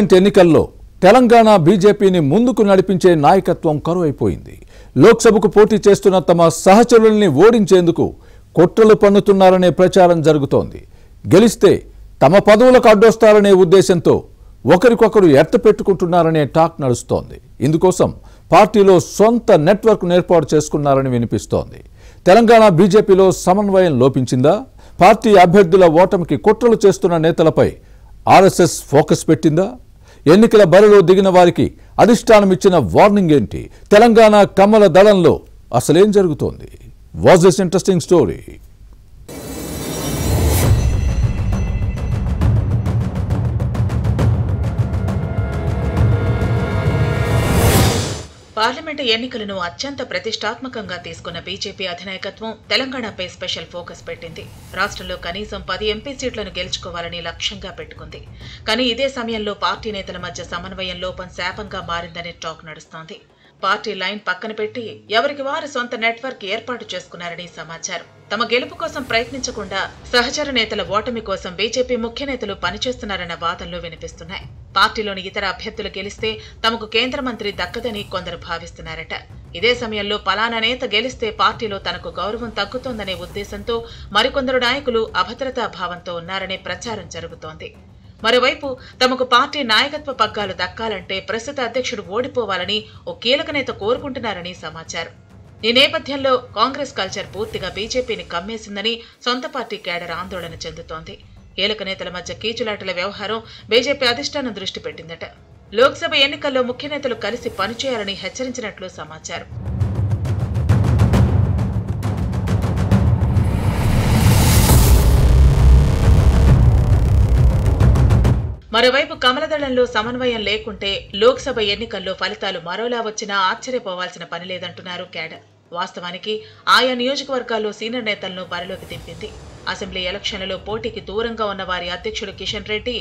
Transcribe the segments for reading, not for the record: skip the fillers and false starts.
Parliament ఎన్నికల్లో తెలంగాణ బీజేపీని ముందుకు నడిపించే నాయకత్వం కరువైపోయింది. లోక్సభకు పోటీ చేస్తున్న తమ సహచరుల్ని ఓడించేందుకు కుట్రలు పన్నుతున్నారనే ప్రచారం జరుగుతోంది. గెలిస్తే తమ పదవులకు అడ్డొస్తారనే ఉద్దేశంతో ఒకరికొకరు ఎత్తపెట్టుకుంటున్నారనే టాక్ నడుస్తోంది. ఇందుకోసం పార్టీలో సొంత నెట్వర్క్ ఏర్పాటు చేసుకున్నారని వినిపిస్తోంది. తెలంగాణ బీజేపీలో సమన్వయం లోపించిందా? పార్టీ అభ్యర్థుల ఓటమికి కుట్రలు చేస్తున్న నేతలపై ఆర్ఎస్ఎస్ ఫోకస్ పెట్టిందా? ఎన్నికల బరిలో దిగిన వారికి అధిష్టానం ఇచ్చిన వార్నింగ్ ఏంటి? తెలంగాణ కమల దళంలో అసలేం జరుగుతోంది? Was this interesting story? Parliament ఎన్నికలను అత్యంత ప్రతిష్టాత్మకంగా తీసుకున్న బీజేపీ అధినాయకత్వం తెలంగాణపై స్పెషల్ ఫోకస్ పెట్టింది. రాష్ట్రంలో కనీసం 10 ఎంపీ సీట్లను గెలుచుకోవాలని లక్ష్యంగా పెట్టుకుంది. కానీ ఇదే సమయంలో పార్టీ నేతల మధ్య సమన్వయం లోపం శాపంగా మారిందనే టాక్ నడుస్తోంది. పార్టీ లైన్ పక్కన పెట్టి ఎవరికి వారు సొంత నెట్వర్క్ ఏర్పాటు చేసుకున్నారని సమాచారం. తమ గెలుపు కోసం ప్రయత్నించకుండా సహచర నేతల ఓటమి కోసం బీజేపీ ముఖ్య నేతలు పనిచేస్తున్నారన్న వాదనలు వినిపిస్తున్నాయి. పార్టీలోని ఇతర అభ్యర్థులు గెలిస్తే తమకు కేంద్ర మంత్రి దక్కదని కొందరు భావిస్తున్నారట. ఇదే సమయంలో పలానా నేత గెలిస్తే పార్టీలో తనకు గౌరవం తగ్గుతోందనే ఉద్దేశంతో మరికొందరు నాయకులు అభద్రతా భావంతో ఉన్నారనే ప్రచారం జరుగుతోంది. మరోవైపు తమకు పార్టీ నాయకత్వ పగ్గాలు దక్కాలంటే ప్రస్తుత అధ్యక్షుడు ఓడిపోవాలని ఓ కీలక నేత కోరుకుంటున్నారని సమాచారం. ఈ నేపథ్యంలో కాంగ్రెస్ కల్చర్ పూర్తిగా బీజేపీని కమ్మేసిందని సొంత పార్టీ కేడర్ ఆందోళన చెందుతోంది. కీలక నేతల మధ్య కీచులాటల వ్యవహారం బీజేపీ అధిష్టానం దృష్టి పెట్టిందట. లోక్సభ ఎన్నికల్లో ముఖ్య నేతలు కలిసి పనిచేయాలని హెచ్చరించినట్లు సమాచారం. మరోవైపు కమలదళంలో సమన్వయం లేకుంటే లోక్సభ ఎన్నికల్లో ఫలితాలు మరోలా వచ్చినా ఆశ్చర్యపోవాల్సిన పని లేదంటున్నారు కేడర్. వాస్తవానికి ఆయా నియోజకవర్గాల్లో సీనియర్ నేతలను బరిలోకి దింపింది. అసెంబ్లీ ఎలక్షన్లలో పోటీకి దూరంగా ఉన్న వారి అధ్యక్షుడు కిషన్ రెడ్డి,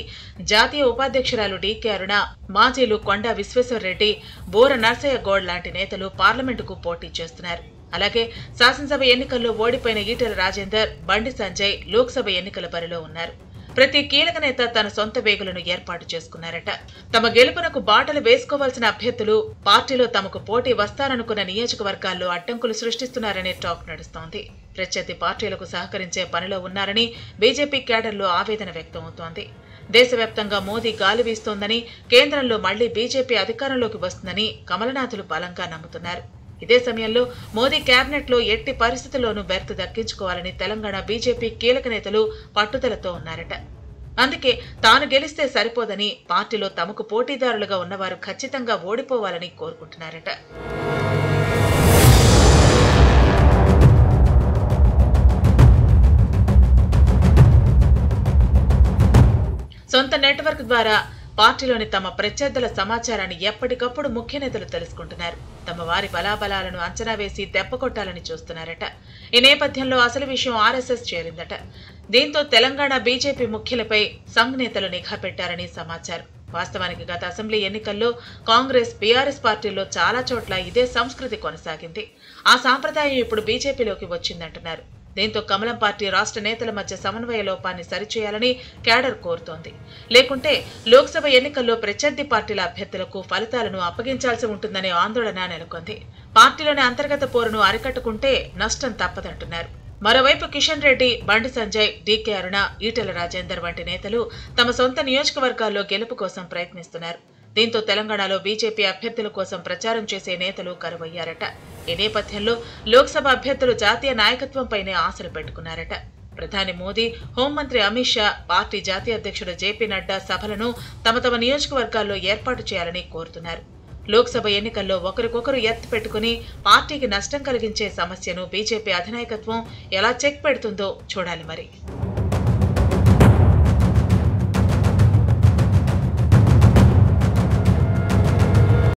జాతీయ ఉపాధ్యక్షురాలు డీకే అరుణ, మాజీలు కొండా విశ్వేశ్వరరెడ్డి, బోర నర్సయ్య గౌడ్ లాంటి నేతలు పార్లమెంటుకు పోటీ చేస్తున్నారు. అలాగే శాసనసభ ఎన్నికల్లో ఓడిపోయిన ఈటెల రాజేందర్, బండి సంజయ్ లోక్సభ ఎన్నికల బరిలో ఉన్నారు. ప్రతి కీలక నేత తన సొంత వేగులను ఏర్పాటు చేసుకున్నారట. తమ గెలుపునకు బాటలు వేసుకోవాల్సిన అభ్యర్థులు పార్టీలో తమకు పోటీ వస్తారనుకున్న నియోజకవర్గాల్లో అడ్డంకులు సృష్టిస్తున్నారనే టాక్ నడుస్తోంది. ప్రత్యర్థి పార్టీలకు సహకరించే పనిలో ఉన్నారని బీజేపీ కేడర్లో ఆవేదన వ్యక్తమవుతోంది. దేశవ్యాప్తంగా మోదీ గాలి వీస్తోందని, కేంద్రంలో మళ్లీ బీజేపీ అధికారంలోకి వస్తుందని కమలనాథులు బలంగా నమ్ముతున్నారు. ఇదే సమయంలో మోదీ కేబినెట్లో ఎట్టి పరిస్థితుల్లోనూ బెర్త్ దక్కించుకోవాలని తెలంగాణ బీజేపీ కీలక నేతలు పట్టుదలతో ఉన్నారట. అందుకే తాను గెలిస్తే సరిపోదని పార్టీలో తమకు పోటీదారులుగా ఉన్నవారు ఖచ్చితంగా ఓడిపోవాలని కోరుకుంటున్నారట. సొంత నెట్వర్క్ ద్వారా పార్టీలోని తమ ప్రత్యర్థుల సమాచారాన్ని ఎప్పటికప్పుడు ముఖ్య నేతలు తెలుసుకుంటున్నారు. తమ వారి బలాబలాలను అంచనా వేసి దెబ్బకొట్టాలని చూస్తున్నారట. ఈ నేపథ్యంలో అసలు విషయం ఆర్ఎస్ఎస్ చేరిందట. దీంతో తెలంగాణ బీజేపీ ముఖ్యులపై సంఘ్ నేతలు నిఘా పెట్టారని సమాచారం. వాస్తవానికి గత అసెంబ్లీ ఎన్నికల్లో కాంగ్రెస్, బీఆర్ఎస్ పార్టీల్లో చాలా చోట్ల ఇదే సంస్కృతి కొనసాగింది. ఆ సాంప్రదాయం ఇప్పుడు బీజేపీలోకి వచ్చిందంటున్నారు. దీంతో కమలం పార్టీ రాష్ట్ర నేతల మధ్య సమన్వయ లోపాన్ని సరిచేయాలని కేడర్ కోరుతోంది. లేకుంటే లోక్సభ ఎన్నికల్లో ప్రత్యర్థి పార్టీల అభ్యర్థులకు ఫలితాలను అప్పగించాల్సి ఉంటుందనే ఆందోళన నెలకొంది. పార్టీలోని అంతర్గత పోరును అరికట్టుకుంటే నష్టం తప్పదంటున్నారు. మరోవైపు కిషన్ రెడ్డి, బండి సంజయ్, డీకే అరుణ, ఈటెల రాజేందర్ వంటి నేతలు తమ సొంత నియోజకవర్గాల్లో గెలుపు కోసం ప్రయత్నిస్తున్నారు. దీంతో తెలంగాణలో బీజేపీ అభ్యర్థుల కోసం ప్రచారం చేసే నేతలు కరువయ్యారట. ఈ నేపథ్యంలో లోక్సభ అభ్యర్థులు జాతీయ నాయకత్వంపైనే ఆశలు పెట్టుకున్నారట. ప్రధాని మోదీ, హోంమంత్రి అమిత్ షా, పార్టీ జాతీయ అధ్యక్షుడు జేపీ నడ్డా సభలను తమ నియోజకవర్గాల్లో ఏర్పాటు చేయాలని కోరుతున్నారు. లోక్సభ ఎన్నికల్లో ఒకరికొకరు ఎత్తు పెట్టుకుని పార్టీకి నష్టం కలిగించే సమస్యను బీజేపీ అధినాయకత్వం ఎలా చెక్ పెడుతుందో చూడాలి మరి.